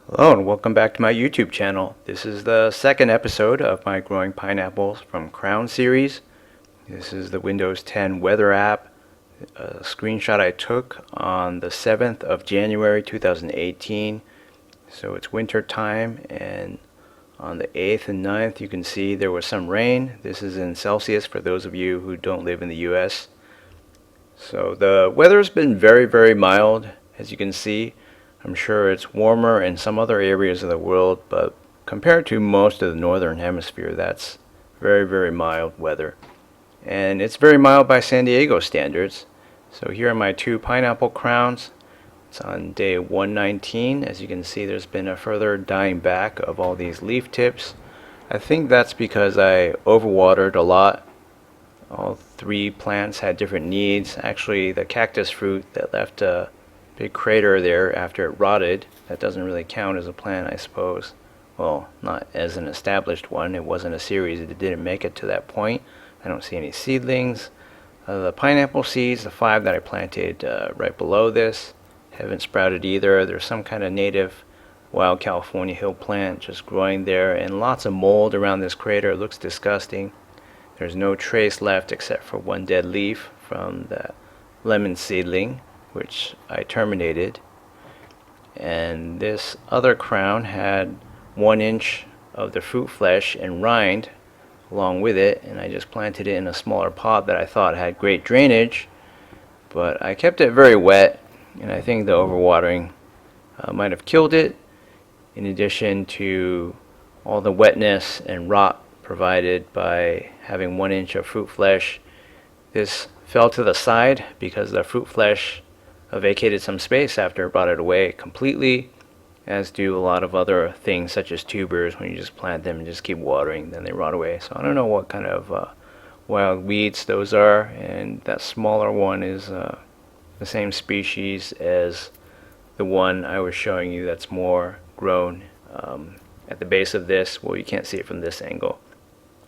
Hello and welcome back to my YouTube channel. This is the second episode of my Growing Pineapples from Crown series. This is the Windows 10 weather app, a screenshot I took on the 7th of January 2018. So it's winter time, and on the 8th and 9th you can see there was some rain. This is in Celsius for those of you who don't live in the US. So the weather's been very mild, as you can see. I'm sure it's warmer in some other areas of the world, but compared to most of the northern hemisphere, that's very mild weather. And it's very mild by San Diego standards. So here are my two pineapple crowns. It's on day 119. As you can see, there's been a further dying back of all these leaf tips. I think that's because I overwatered a lot. All three plants had different needs. Actually, the cactus fruit that left a big crater there after it rotted, that doesn't really count as a plant, I suppose. Well, not as an established one. It wasn't a series. It didn't make it to that point. I don't see any seedlings. The pineapple seeds, the 5 that I planted right below this, haven't sprouted either. There's some kind of native wild California hill plant just growing there, and lots of mold around this crater. It looks disgusting. There's no trace left except for one dead leaf from the lemon seedling, which I terminated. And this other crown had 1 inch of the fruit flesh and rind along with it, and I just planted it in a smaller pot that I thought had great drainage, but I kept it very wet, and I think the overwatering might have killed it, in addition to all the wetness and rot provided by having 1 inch of fruit flesh. This fell to the side because the fruit flesh vacated some space after I brought it away completely, as do a lot of other things such as tubers. When you just plant them and just keep watering, then they rot away. So I don't know what kind of wild weeds those are, and that smaller one is the same species as the one I was showing you that's more grown at the base of this. Well, you can't see it from this angle.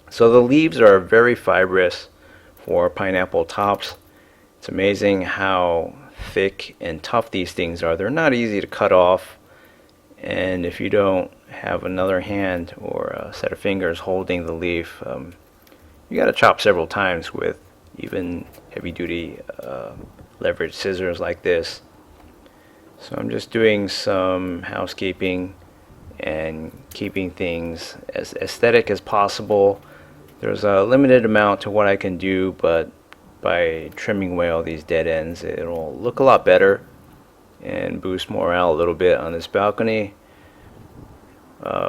So the leaves are very fibrous for pineapple tops. It's amazing how thick and tough these things are. They're not easy to cut off, and if you don't have another hand or a set of fingers holding the leaf, you got to chop several times with even heavy-duty leverage scissors like this. So I'm just doing some housekeeping and keeping things as aesthetic as possible. There's a limited amount to what I can do, but by trimming away all these dead ends, it'll look a lot better and boost morale a little bit on this balcony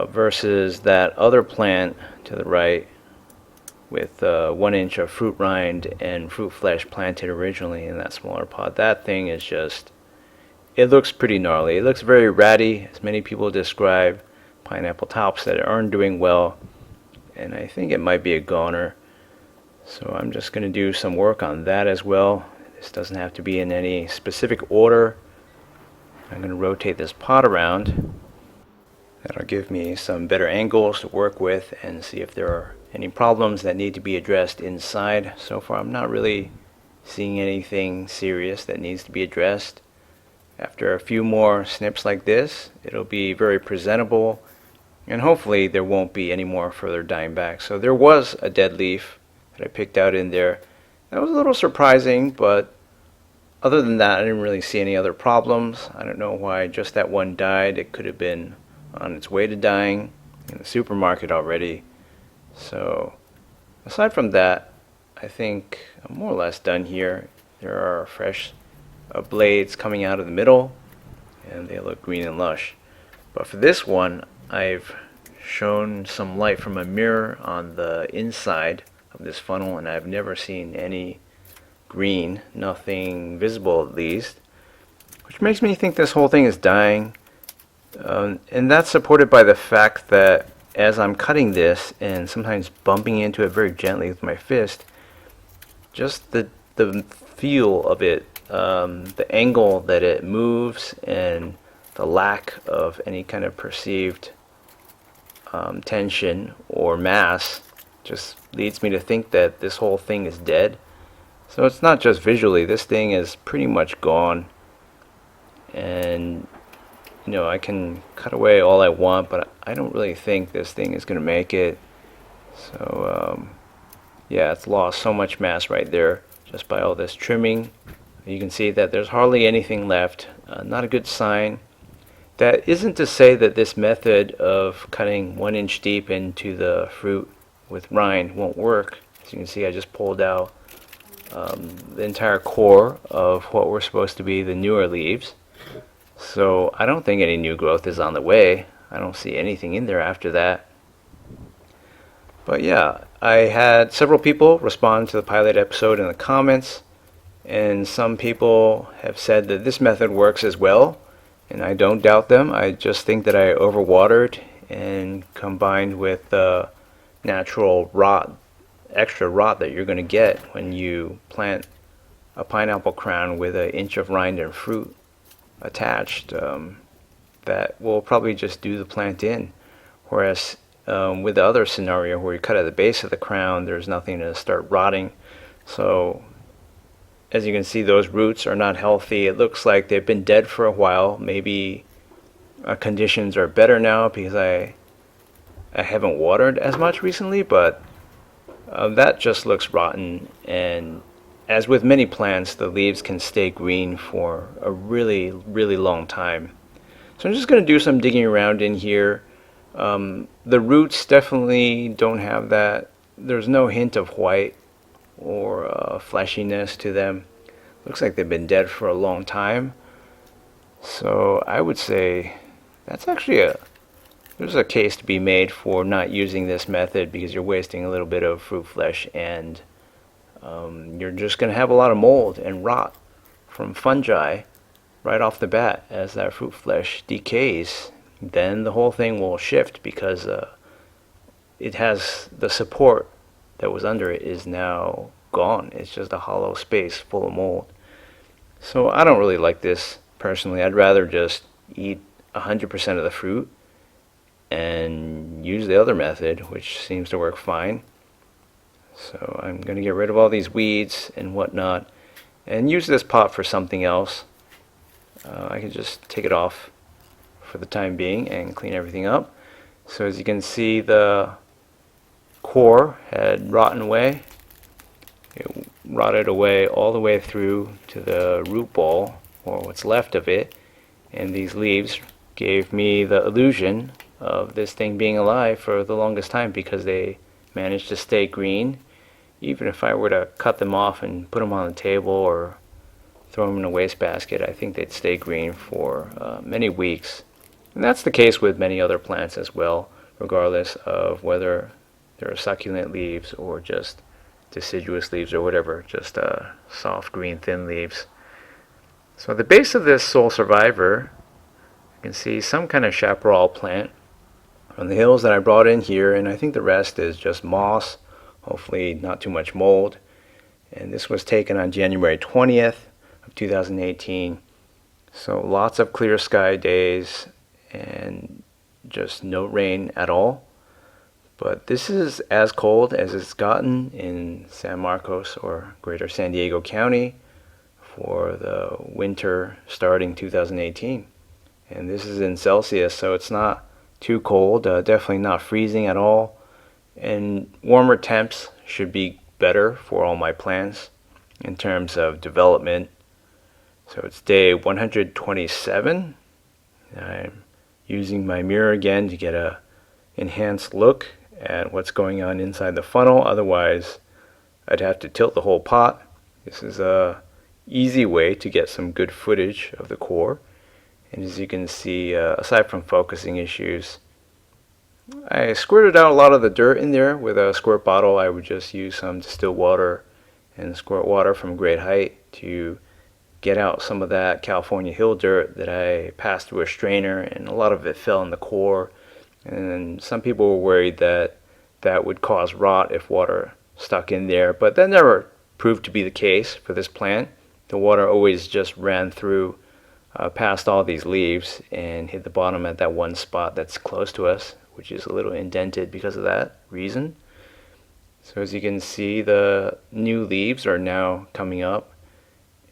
versus that other plant to the right with 1 inch of fruit rind and fruit flesh planted originally in that smaller pot. That thing is just, it looks pretty gnarly. It looks very ratty, as many people describe pineapple tops that aren't doing well, and I think it might be a goner. So I'm just going to do some work on that as well. This doesn't have to be in any specific order. I'm going to rotate this pot around. That'll give me some better angles to work with and see if there are any problems that need to be addressed inside. So far I'm not really seeing anything serious that needs to be addressed. After a few more snips like this, it'll be very presentable, and hopefully there won't be any more further dying back. So there was a dead leaf that I picked out in there. That was a little surprising, but other than that I didn't really see any other problems. I don't know why just that one died. It could have been on its way to dying in the supermarket already. So aside from that, I think I'm more or less done here. There are fresh blades coming out of the middle, and they look green and lush. But for this one, I've shown some light from a mirror on the inside of this funnel, and I've never seen any green, nothing visible at least, which makes me think this whole thing is dying. And that's supported by the fact that as I'm cutting this and sometimes bumping into it very gently with my fist, just the feel of it, the angle that it moves, and the lack of any kind of perceived tension or mass just leads me to think that this whole thing is dead. So it's not just visually, this thing is pretty much gone, and I can cut away all I want, but I don't really think this thing is going to make it. So, yeah, it's lost so much mass right there just by all this trimming. You can see that there's hardly anything left. Not a good sign. That isn't to say that this method of cutting 1 inch deep into the fruit with rind won't work. As you can see, I just pulled out the entire core of what were supposed to be the newer leaves. So I don't think any new growth is on the way. I don't see anything in there after that. But yeah, I had several people respond to the pilot episode in the comments, and some people have said that this method works as well, and I don't doubt them. I just think that I overwatered and combined with the natural rot, extra rot that you're going to get when you plant a pineapple crown with an inch of rind and fruit attached, that will probably just do the plant in. Whereas with the other scenario where you cut at the base of the crown, there's nothing to start rotting. So as you can see, those roots are not healthy. It looks like they've been dead for a while. Maybe conditions are better now because I haven't watered as much recently, but that just looks rotten. And as with many plants, the leaves can stay green for a really, really long time. So I'm just going to do some digging around in here. The roots definitely don't have that. There's no hint of white or fleshiness to them. Looks like they've been dead for a long time. So I would say that's actually there's a case to be made for not using this method because you're wasting a little bit of fruit flesh, and you're just going to have a lot of mold and rot from fungi right off the bat as that fruit flesh decays. Then the whole thing will shift because it has the support that was under it is now gone. It's just a hollow space full of mold. So I don't really like this personally. I'd rather just eat 100% of the fruit and use the other method, which seems to work fine. So I'm going to get rid of all these weeds and whatnot and use this pot for something else. I can just take it off for the time being and clean everything up. So as you can see, the core had rotten away. It rotted away all the way through to the root ball, or what's left of it, and these leaves gave me the illusion of this thing being alive for the longest time because they managed to stay green. Even if I were to cut them off and put them on the table or throw them in a wastebasket, I think they'd stay green for many weeks. And that's the case with many other plants as well, regardless of whether they're succulent leaves or just deciduous leaves or whatever, just soft green thin leaves. So at the base of this sole survivor, you can see some kind of chaparral plant from the hills that I brought in here, and I think the rest is just moss, hopefully not too much mold. And this was taken on January 20th of 2018. So lots of clear sky days and just no rain at all. But this is as cold as it's gotten in San Marcos or Greater San Diego County for the winter starting 2018. And this is in Celsius, so it's not too cold, definitely not freezing at all. And warmer temps should be better for all my plants in terms of development. So it's day 127. I'm using my mirror again to get a enhanced look at what's going on inside the funnel. Otherwise, I'd have to tilt the whole pot. This is a easy way to get some good footage of the core. And as you can see, aside from focusing issues, I squirted out a lot of the dirt in there with a squirt bottle. I would just use some distilled water and squirt water from great height to get out some of that California hill dirt that I passed through a strainer, and a lot of it fell in the core. And some people were worried that that would cause rot if water stuck in there, but that never proved to be the case for this plant. The water always just ran through past all these leaves and hit the bottom at that one spot that's close to us, which is a little indented because of that reason. So as you can see, the new leaves are now coming up,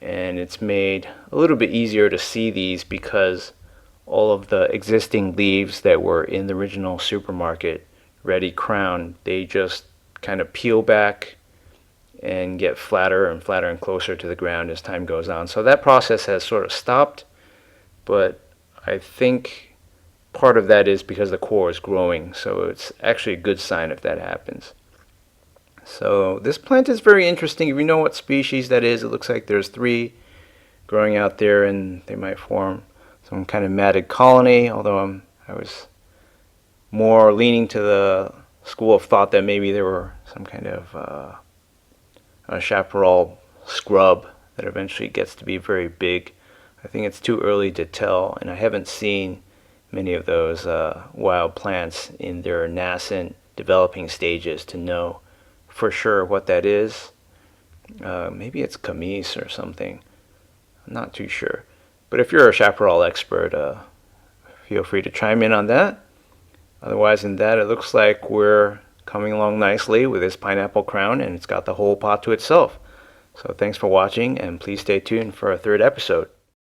and it's made a little bit easier to see these because all of the existing leaves that were in the original supermarket ready crown, they just kind of peel back and get flatter and flatter and closer to the ground as time goes on. So that process has sort of stopped, but I think part of that is because the core is growing, so it's actually a good sign if that happens. So this plant is very interesting. If you know what species that is, it looks like there's 3 growing out there, and they might form some kind of matted colony, although I was more leaning to the school of thought that maybe there were some kind of a chaparral scrub that eventually gets to be very big. I think it's too early to tell, and I haven't seen many of those wild plants in their nascent developing stages to know for sure what that is. Maybe it's camise or something. I'm not too sure. But if you're a chaparral expert, feel free to chime in on that. Otherwise than that, it looks like we're coming along nicely with this pineapple crown, and it's got the whole pot to itself. So thanks for watching, and please stay tuned for a 3rd episode.